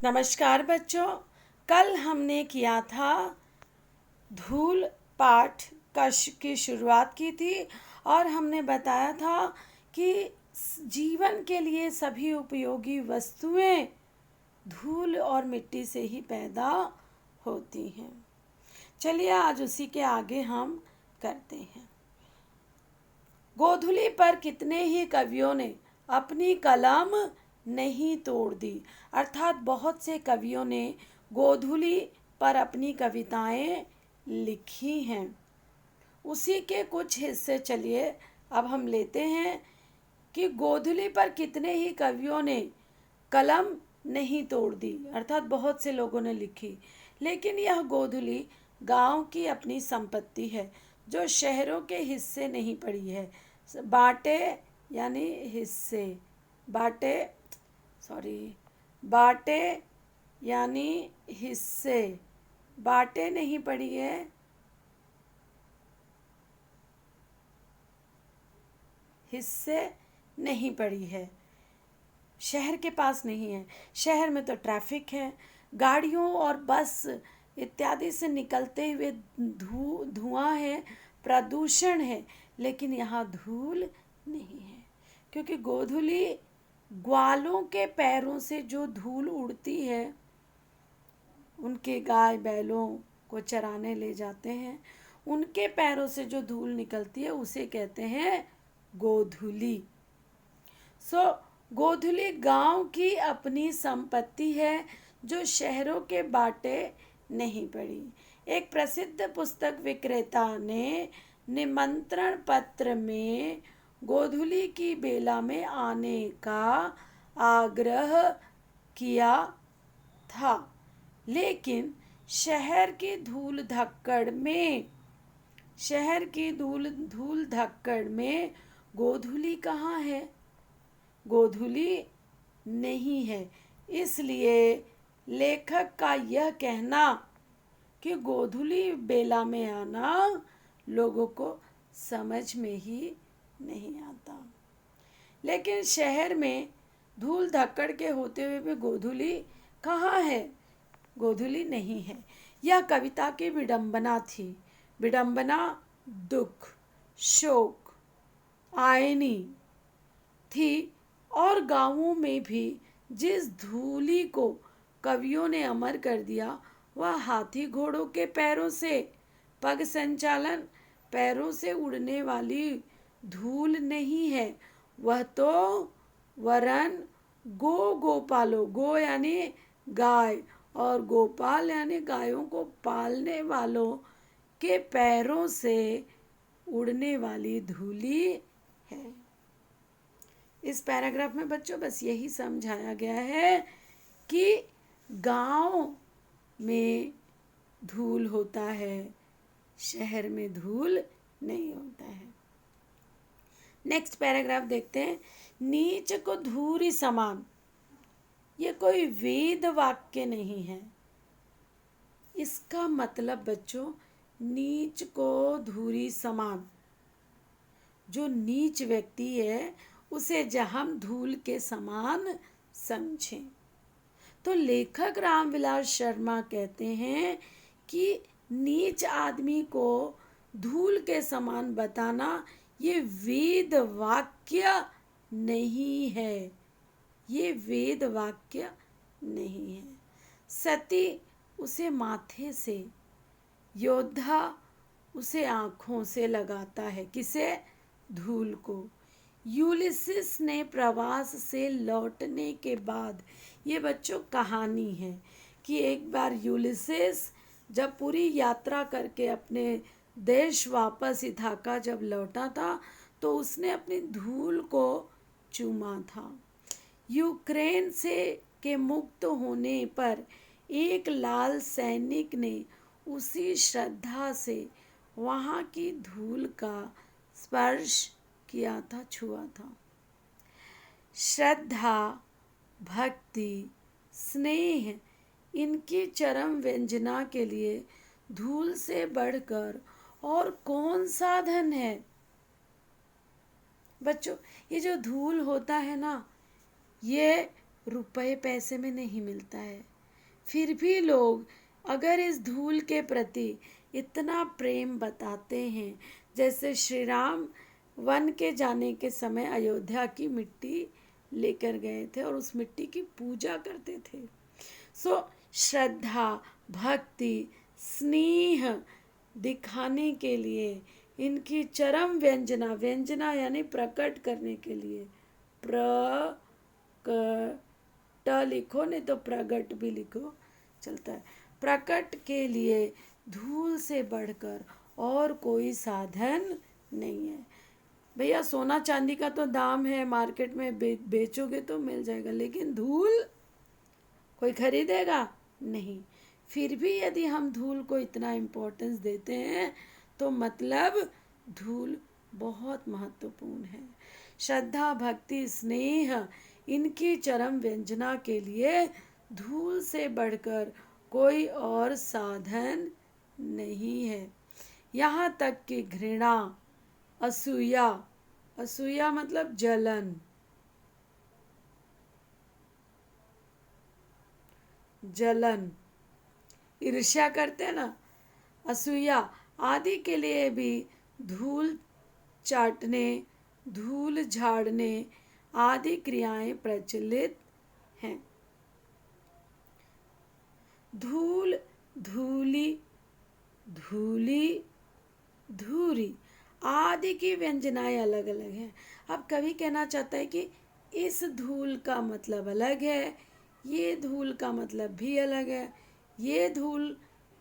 नमस्कार बच्चों। कल हमने किया था धूल पाठ की शुरुआत की थी और हमने बताया था कि जीवन के लिए सभी उपयोगी वस्तुएं धूल और मिट्टी से ही पैदा होती हैं। चलिए आज उसी के आगे हम करते हैं। गोधूली पर कितने ही कवियों ने अपनी कलम नहीं तोड़ दी, अर्थात बहुत से कवियों ने गोधूली पर अपनी कविताएं लिखी हैं। उसी के कुछ हिस्से चलिए अब हम लेते हैं कि गोधूली पर कितने ही कवियों ने कलम नहीं तोड़ दी, अर्थात बहुत से लोगों ने लिखी, लेकिन यह गोधूली गांव की अपनी संपत्ति है जो शहरों के हिस्से नहीं पड़ी है। बाटे यानी हिस्से, बाटे यानी हिस्से, बाटे नहीं पड़ी है, हिस्से नहीं पड़ी है, शहर के पास नहीं है। शहर में तो ट्रैफिक है, गाड़ियों और बस इत्यादि से निकलते हुए धुआं है, प्रदूषण है, लेकिन यहाँ धूल नहीं है, क्योंकि गोधूली ग्वालों के पैरों से जो धूल उड़ती है, उनके गाय बैलों को चराने ले जाते हैं, उनके पैरों से जो धूल निकलती है उसे कहते हैं गोधूली। गोधूली गांव की अपनी संपत्ति है जो शहरों के बाटे नहीं पड़ी। एक प्रसिद्ध पुस्तक विक्रेता ने निमंत्रण पत्र में गोधूली की बेला में आने का आग्रह किया था, लेकिन शहर की धूल धक्कड़ में गोधूली कहाँ है? गोधूली नहीं है। इसलिए लेखक का यह कहना कि गोधूली बेला में आना लोगों को समझ में ही नहीं आता। लेकिन शहर में धूल धक्कड़ के होते हुए भी गोधूली कहाँ है? गोधूली नहीं है। यह कविता की विडंबना थी। विडंबना दुख, शोक, आयनी थी, और गांवों में भी जिस धूली को कवियों ने अमर कर दिया वह हाथी घोड़ों के पैरों से पग संचालन, पैरों से उड़ने वाली धूल नहीं है। वह तो वरन गोपालों, गो यानी गाय और गोपाल यानी गायों को पालने वालों के पैरों से उड़ने वाली धूली है। इस पैराग्राफ में बच्चों बस यही समझाया गया है कि गांव में धूल होता है, शहर में धूल नहीं होता है। नेक्स्ट पैराग्राफ देखते हैं। नीच को धूरी समान, ये कोई वेद वाक्य नहीं है। इसका मतलब बच्चों, नीच को धूरी समान, जो नीच व्यक्ति है उसे जहाँ धूल के समान समझें। तो लेखक रामविलास शर्मा कहते हैं कि नीच आदमी को धूल के समान बताना ये वेद वाक्य नहीं है, ये वेद वाक्य नहीं है। सती उसे माथे से, योद्धा उसे आँखों से लगाता है, किसे? धूल को। यूलिसिस ने प्रवास से लौटने के बाद, ये बच्चों कहानी है कि एक बार यूलिसिस जब पूरी यात्रा करके अपने देश वापस इथाका जब लौटा था तो उसने अपनी धूल को चूमा था। यूक्रेन से के मुक्त होने पर एक लाल सैनिक ने उसी श्रद्धा से वहाँ की धूल का स्पर्श किया था, छुआ था। श्रद्धा, भक्ति, स्नेह, इनकी चरम व्यंजना के लिए धूल से बढ़कर और कौन साधन है? बच्चों, ये जो धूल होता है ना, ये रुपए पैसे में नहीं मिलता है, फिर भी लोग अगर इस धूल के प्रति इतना प्रेम बताते हैं, जैसे श्री राम वन के जाने के समय अयोध्या की मिट्टी लेकर गए थे और उस मिट्टी की पूजा करते थे। सो श्रद्धा, भक्ति, स्नेह दिखाने के लिए, इनकी चरम व्यंजना, व्यंजना यानी प्रकट करने के लिए, ट लिखो नहीं तो प्रगट भी लिखो चलता है, प्रकट के लिए धूल से बढ़कर और कोई साधन नहीं है। भैया सोना चांदी का तो दाम है, मार्केट में बेचोगे तो मिल जाएगा, लेकिन धूल कोई खरीदेगा नहीं। फिर भी यदि हम धूल को इतना इम्पोर्टेंस देते हैं तो मतलब धूल बहुत महत्वपूर्ण है। श्रद्धा, भक्ति, स्नेह, इनकी चरम व्यंजना के लिए धूल से बढ़कर कोई और साधन नहीं है। यहाँ तक कि घृणा, असूया, असूया मतलब जलन, जलन, ईर्ष्या करते हैं ना, असूया आदि के लिए भी धूल चाटने, धूल झाड़ने आदि क्रियाएं प्रचलित हैं। धूल, धूली, धूली, धूरी आदि की व्यंजनाएं अलग अलग हैं। अब कवि कहना चाहता है कि इस धूल का मतलब अलग है, ये धूल का मतलब भी अलग है, ये धूल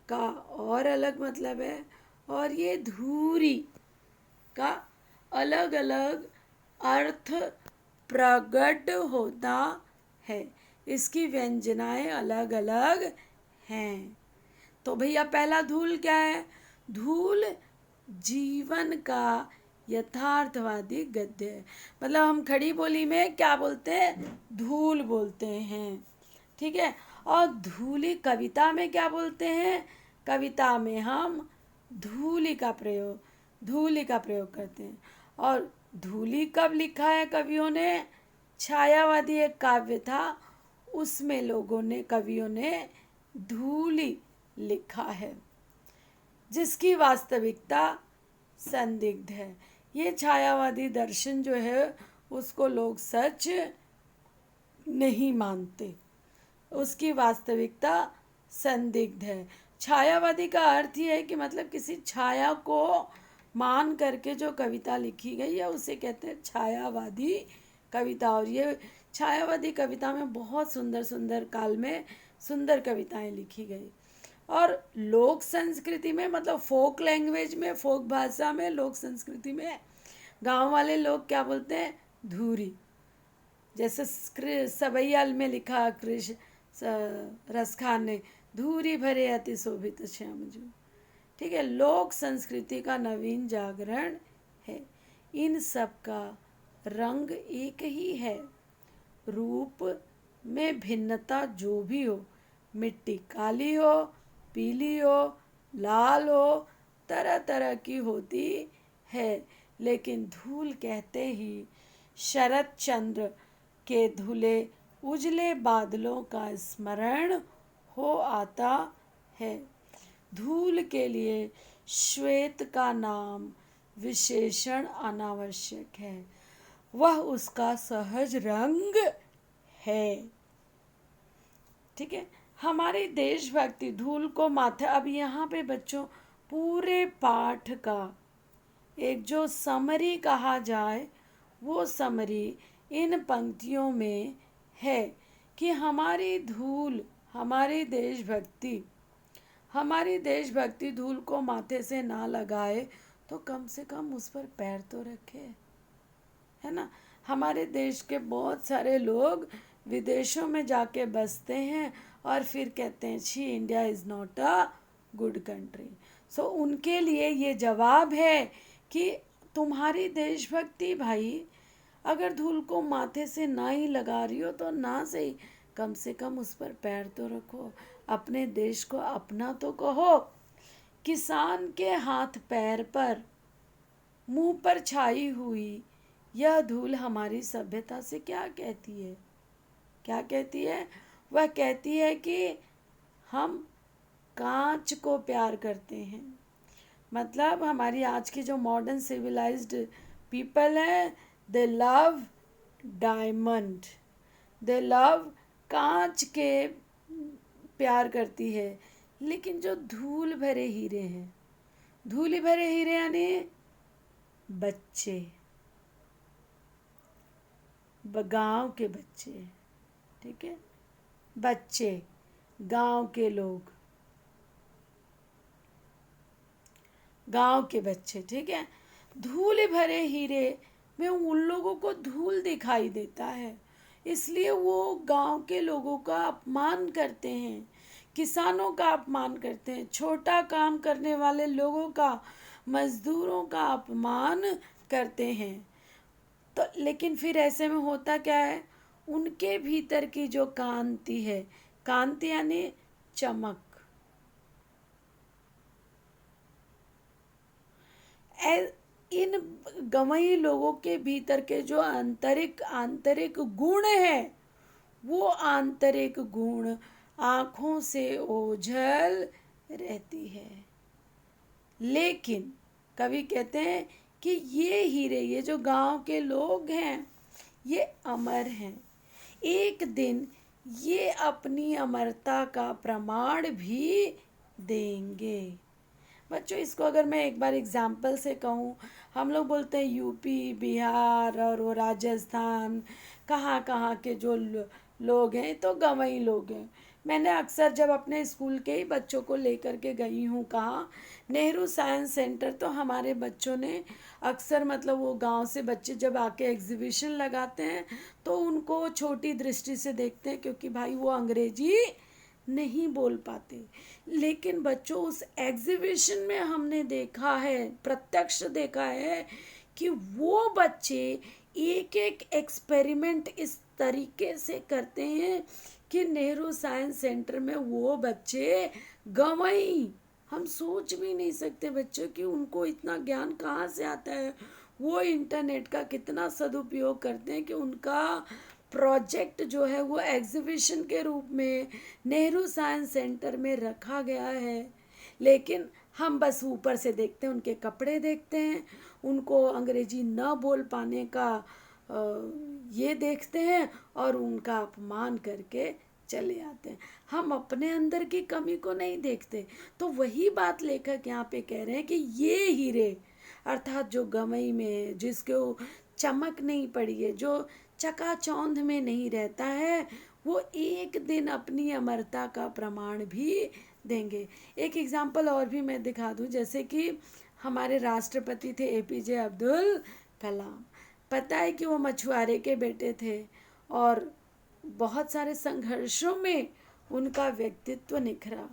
का और अलग मतलब है, और ये धूरी का अलग अलग अर्थ प्रकट होता है। इसकी व्यंजनाएं अलग अलग हैं। तो भैया पहला धूल क्या है? धूल जीवन का यथार्थवादी गद्य है। मतलब हम खड़ी बोली में क्या बोलते हैं? धूल बोलते हैं, ठीक है। और धूली कविता में क्या बोलते हैं? कविता में हम धूली का प्रयोग करते हैं। और धूली कब लिखा है कवियों ने? छायावादी एक काव्य था, उसमें कवियों ने धूली लिखा है, जिसकी वास्तविकता संदिग्ध है। ये छायावादी दर्शन जो है उसको लोग सच नहीं मानते, उसकी वास्तविकता संदिग्ध है। छायावादी का अर्थ ही है कि मतलब किसी छाया को मान करके जो कविता लिखी गई है उसे कहते हैं छायावादी कविता। और ये छायावादी कविता में बहुत सुंदर सुंदर काल में सुंदर कविताएं लिखी गई। और लोक संस्कृति में मतलब फोक लैंग्वेज में, फोक भाषा में, लोक संस्कृति में गांव वाले लोग क्या बोलते हैं? धूरी। जैसे सबैयाल में लिखा रसखान ने, धूरी भरे अति शोभित श्यामजू। ठीक है, लोक संस्कृति का नवीन जागरण है। इन सब का रंग एक ही है, रूप में भिन्नता जो भी हो, मिट्टी काली हो, पीली हो, लाल हो, तरह तरह की होती है, लेकिन धूल कहते ही शरद चंद्र के धुले उजले बादलों का स्मरण हो आता है। धूल के लिए श्वेत का नाम विशेषण अनावश्यक है, वह उसका सहज रंग है। ठीक है, हमारी देशभक्ति धूल को माथे। अब यहाँ पे बच्चों पूरे पाठ का एक जो समरी कहा जाए, वो समरी इन पंक्तियों में है कि हमारी धूल, हमारी देशभक्ति धूल को माथे से ना लगाए तो कम से कम उस पर पैर तो रखे, है ना। हमारे देश के बहुत सारे लोग विदेशों में जाके बसते हैं और फिर कहते हैं छी, India is not a good country. So उनके लिए ये जवाब है कि तुम्हारी देशभक्ति भाई अगर धूल को माथे से ना ही लगा रही हो तो ना सही, कम से कम उस पर पैर तो रखो, अपने देश को अपना तो कहो। किसान के हाथ पैर पर, मुंह पर छाई हुई यह धूल हमारी सभ्यता से क्या कहती है? क्या कहती है? वह कहती है कि हम कांच को प्यार करते हैं। मतलब हमारी आज की जो मॉडर्न सिविलाइज्ड पीपल है, दे लव डायमंड, दे लव कांच के प्यार करती है। लेकिन जो धूल भरे हीरे हैं, धूल भरे हीरे यानी बच्चे, गांव के बच्चे, ठीक है, बच्चे, गांव के लोग, गांव के बच्चे, ठीक है। धूल भरे हीरे में उन लोगों को धूल दिखाई देता है, इसलिए वो गांव के लोगों का अपमान करते हैं, किसानों का अपमान करते हैं, छोटा काम करने वाले लोगों का, मजदूरों का अपमान करते हैं। तो लेकिन फिर ऐसे में होता क्या है, उनके भीतर की जो कांति है, कांति यानी चमक, इन गंवई लोगों के भीतर के जो आंतरिक आंतरिक गुण है, वो आंतरिक गुण आँखों से ओझल रहती है। लेकिन कवि कहते हैं कि ये हीरे, ये जो गांव के लोग हैं, ये अमर हैं। एक दिन ये अपनी अमरता का प्रमाण भी देंगे। बच्चों, इसको अगर मैं एक बार एग्जाम्पल से कहूँ, हम लोग बोलते हैं यूपी, बिहार और वो राजस्थान, कहाँ कहाँ के जो लोग हैं तो गंवई लोग हैं। मैंने अक्सर जब अपने स्कूल के ही बच्चों को लेकर के गई हूँ कहाँ, नेहरू साइंस सेंटर, तो हमारे बच्चों ने अक्सर, मतलब वो गांव से बच्चे जब आके एग्जीबिशन लगाते हैं तो उनको छोटी दृष्टि से देखते हैं, क्योंकि भाई वो अंग्रेजी नहीं बोल पाते। लेकिन बच्चों, उस एग्जीबिशन में हमने देखा है, प्रत्यक्ष देखा है कि वो बच्चे एक एक एक्सपेरिमेंट इस तरीके से करते हैं कि नेहरू साइंस सेंटर में वो बच्चे गंवई, हम सोच भी नहीं सकते बच्चों कि उनको इतना ज्ञान कहाँ से आता है। वो इंटरनेट का कितना सदुपयोग करते हैं कि उनका प्रोजेक्ट जो है वो एग्जीबिशन के रूप में नेहरू साइंस सेंटर में रखा गया है। लेकिन हम बस ऊपर से देखते हैं, उनके कपड़े देखते हैं, उनको अंग्रेजी न बोल पाने का ये देखते हैं और उनका अपमान करके चले आते हैं। हम अपने अंदर की कमी को नहीं देखते। तो वही बात लेखक यहाँ पे कह रहे हैं कि ये हीरे, अर्थात जो गंवई में जिसको चमक नहीं पड़ी है, जो चकाचौंध में नहीं रहता है, वो एक दिन अपनी अमरता का प्रमाण भी देंगे। एक एग्जाम्पल और भी मैं दिखा दूं, जैसे कि हमारे राष्ट्रपति थे एपीजे अब्दुल कलाम। पता है कि वो मछुआरे के बेटे थे और बहुत सारे संघर्षों में उनका व्यक्तित्व निखरा,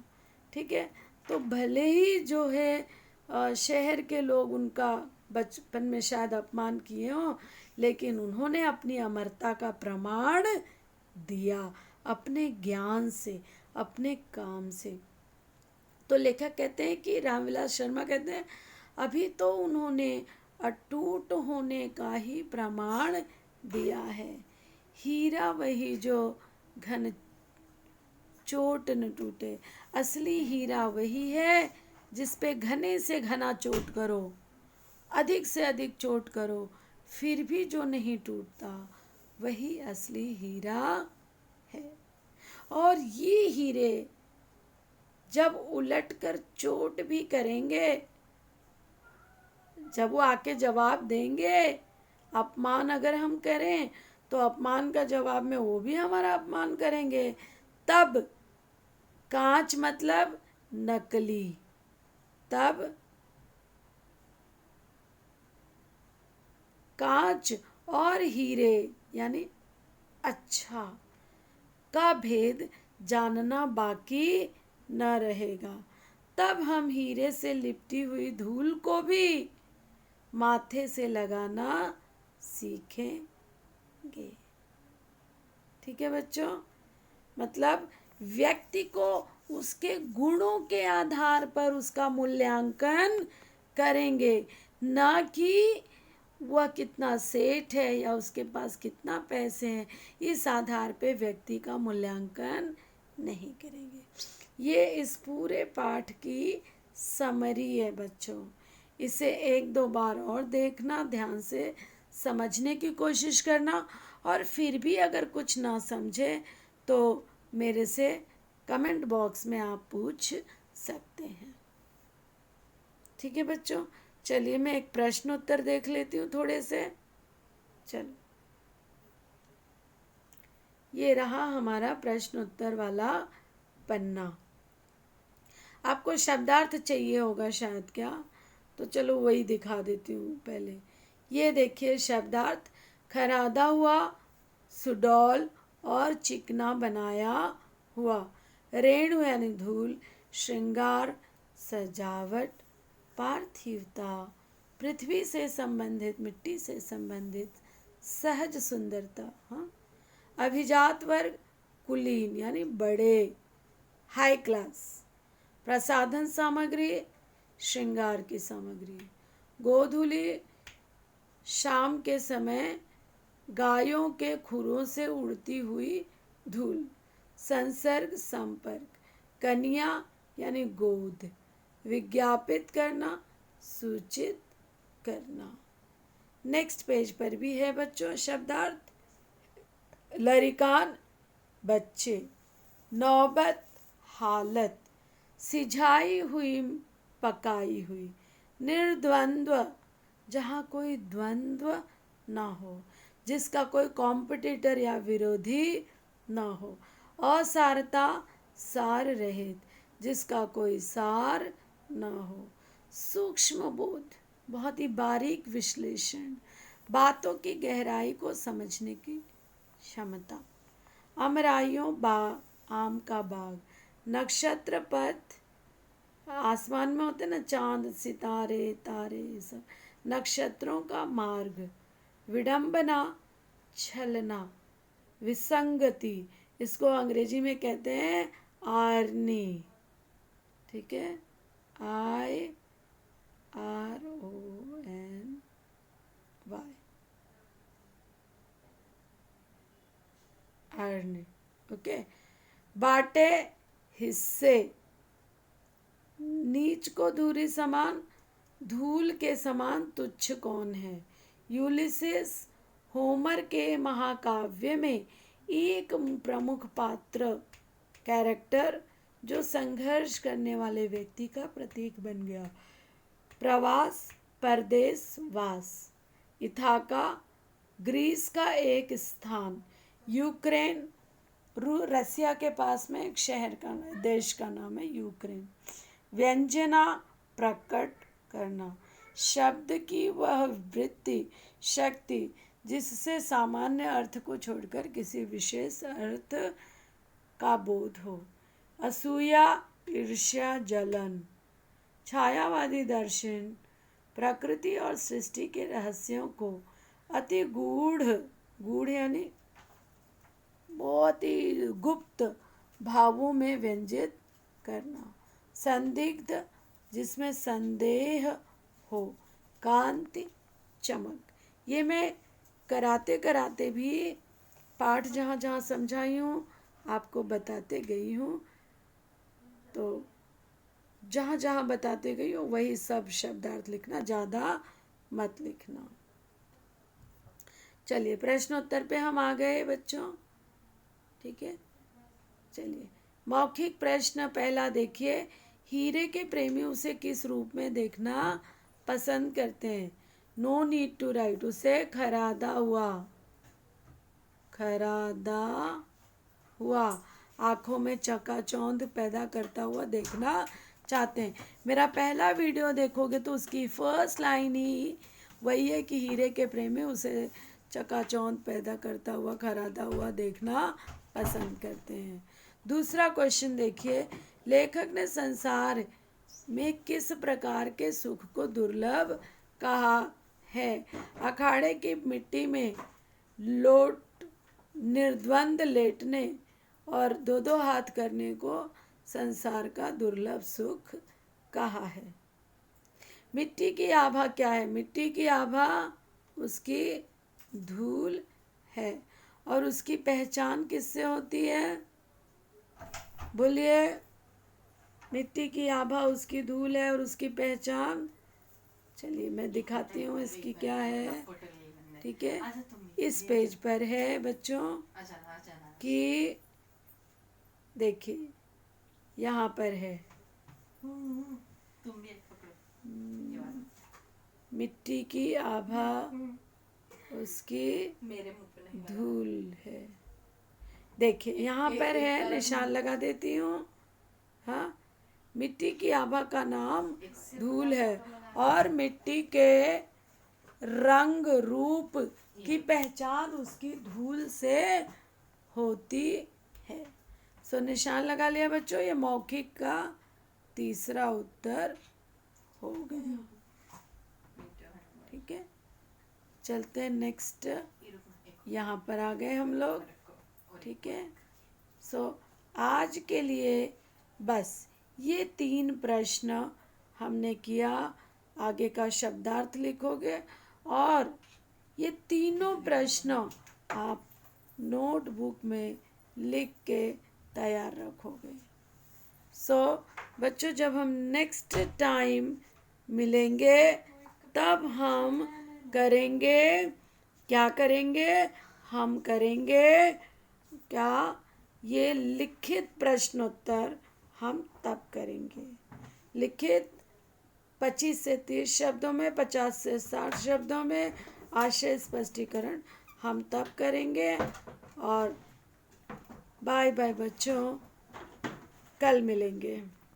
ठीक है। तो भले ही जो है शहर के लोग उनका बचपन में शायद अपमान किए हों, लेकिन उन्होंने अपनी अमरता का प्रमाण दिया अपने ज्ञान से, अपने काम से। तो लेखक कहते हैं कि रामविलास शर्मा कहते हैं, अभी तो उन्होंने अटूट होने का ही प्रमाण दिया है। हीरा वही जो घन चोट न टूटे, असली हीरा वही है जिस पे घने से घना चोट करो, अधिक से अधिक चोट करो, फिर भी जो नहीं टूटता, वही असली हीरा है। और ये हीरे जब उलट कर चोट भी करेंगे, जब वो आके जवाब देंगे, अपमान अगर हम करें तो अपमान का जवाब में वो भी हमारा अपमान करेंगे, तब कांच मतलब नकली, तब कांच और हीरे यानी अच्छा का भेद जानना बाकी न रहेगा। तब हम हीरे से लिपटी हुई धूल को भी माथे से लगाना सीखेंगे। ठीक है बच्चों, मतलब व्यक्ति को उसके गुणों के आधार पर उसका मूल्यांकन करेंगे, ना कि वह कितना सेठ है या उसके पास कितना पैसे हैं। इस आधार पे व्यक्ति का मूल्यांकन नहीं करेंगे। ये इस पूरे पाठ की समरी है बच्चों। इसे एक दो बार और देखना, ध्यान से समझने की कोशिश करना, और फिर भी अगर कुछ ना समझे तो मेरे से कमेंट बॉक्स में आप पूछ सकते हैं। ठीक है बच्चों, चलिए मैं एक प्रश्न उत्तर देख लेती हूँ थोड़े से। चलो, ये रहा हमारा प्रश्न उत्तर वाला पन्ना। आपको शब्दार्थ चाहिए होगा शायद, क्या? तो चलो वही दिखा देती हूँ पहले। ये देखिए शब्दार्थ: खरादा हुआ, सुडौल और चिकना बनाया हुआ, रेणु यानी धूल, श्रृंगार सजावट, पार्थिवता, पृथ्वी से संबंधित, मिट्टी से संबंधित, सहज सुंदरता। हाँ, अभिजात वर्ग, कुलीन यानी बड़े, हाई क्लास, प्रसाधन सामग्री, श्रृंगार की सामग्री, गोधूली शाम के समय गायों के खुरों से उड़ती हुई धूल, संसर्ग संपर्क, कन्या यानी गोद, विज्ञापित करना, सूचित करना। नेक्स्ट पेज पर भी है बच्चों शब्दार्थ: लरिकान बच्चे, नौबत हालत, सिझाई हुई पकाई हुई, निर्द्वंद्व जहाँ कोई द्वंद्व ना हो, जिसका कोई कॉम्पिटिटर या विरोधी ना हो, असारता सार रहित, जिसका कोई सार ना हो, सूक्ष्म बोध बहुत ही बारीक विश्लेषण, बातों की गहराई को समझने की क्षमता, अमराइयों आम का बाग, नक्षत्र पथ, आसमान में होते ना चांद सितारे तारे, ये सब नक्षत्रों का मार्ग, विडंबना छलना, विसंगति, इसको अंग्रेजी में कहते हैं आर्नी। ठीक है, IRONY, आर्नी। ओके, बाटे हिस्से, नीच को धूरी समान, धूल के समान तुच्छ कौन है, यूलिसिस होमर के महाकाव्य में एक प्रमुख पात्र, कैरेक्टर जो संघर्ष करने वाले व्यक्ति का प्रतीक बन गया, प्रवास परदेश वास, इथाका ग्रीस का एक स्थान, यूक्रेन रसिया के पास में एक शहर का देश का नाम है यूक्रेन, व्यंजना प्रकट करना, शब्द की वह वृत्ति शक्ति जिससे सामान्य अर्थ को छोड़कर किसी विशेष अर्थ का बोध हो, असूया ईर्ष्या जलन, छायावादी दर्शन, प्रकृति और सृष्टि के रहस्यों को अति गूढ़, गूढ़ यानी बहुत ही गुप्त भावों में व्यंजित करना, संदिग्ध जिसमें संदेह हो, कांति चमक। ये मैं कराते कराते भी पाठ जहाँ जहाँ समझाई हूँ आपको बताते गई हूँ, तो जहाँ जहाँ बताते गई हूँ वही सब शब्दार्थ लिखना, ज़्यादा मत लिखना। चलिए प्रश्नोत्तर पे हम आ गए बच्चों। ठीक है, चलिए मौखिक प्रश्न पहला देखिए, हीरे के प्रेमी उसे किस रूप में देखना पसंद करते हैं? नो नीड टू राइट, उसे खरादा हुआ, खरादा हुआ, आंखों में चकाचौंध पैदा करता हुआ देखना चाहते हैं। मेरा पहला वीडियो देखोगे तो उसकी फर्स्ट लाइन ही वही है कि हीरे के प्रेमी उसे चकाचौंध पैदा करता हुआ, खरादा हुआ देखना पसंद करते हैं। दूसरा क्वेश्चन देखिए, लेखक ने संसार में किस प्रकार के सुख को दुर्लभ कहा है? अखाड़े की मिट्टी में लोट, निर्द्वंद लेटने और दो दो हाथ करने को संसार का दुर्लभ सुख कहा है। मिट्टी की आभा क्या है? मिट्टी की आभा उसकी धूल है, और उसकी पहचान किससे होती है? बोलिए। मिट्टी की आभा उसकी धूल है और उसकी पहचान। चलिए मैं दिखाती हूँ इसकी क्या है। ठीक है, इस पेज पर है बच्चों कि देखिए यहाँ पर है मिट्टी की आभा उसकी धूल है। देखिए यहाँ पर है, निशान लगा देती हूँ। हाँ, मिट्टी की आभा का नाम धूल है और मिट्टी के रंग रूप की पहचान उसकी धूल से होती है। सो निशान लगा लिया बच्चों। ये मौखिक का तीसरा उत्तर हो गया। ठीक है, चलते हैं नेक्स्ट। यहाँ पर आ गए हम लोग। ठीक है, सो आज के लिए बस ये 3 प्रश्न हमने किया। आगे का शब्दार्थ लिखोगे और ये तीनों प्रश्न आप नोटबुक में लिख के तैयार रखोगे। सो बच्चों, जब हम नेक्स्ट टाइम मिलेंगे तब हम करेंगे, क्या करेंगे? हम करेंगे क्या? ये लिखित प्रश्नोत्तर हम तब करेंगे। लिखित 25 से 30 शब्दों में, 50 से 60 शब्दों में आशय स्पष्टीकरण हम तब करेंगे। और बाय बाय बच्चों, कल मिलेंगे।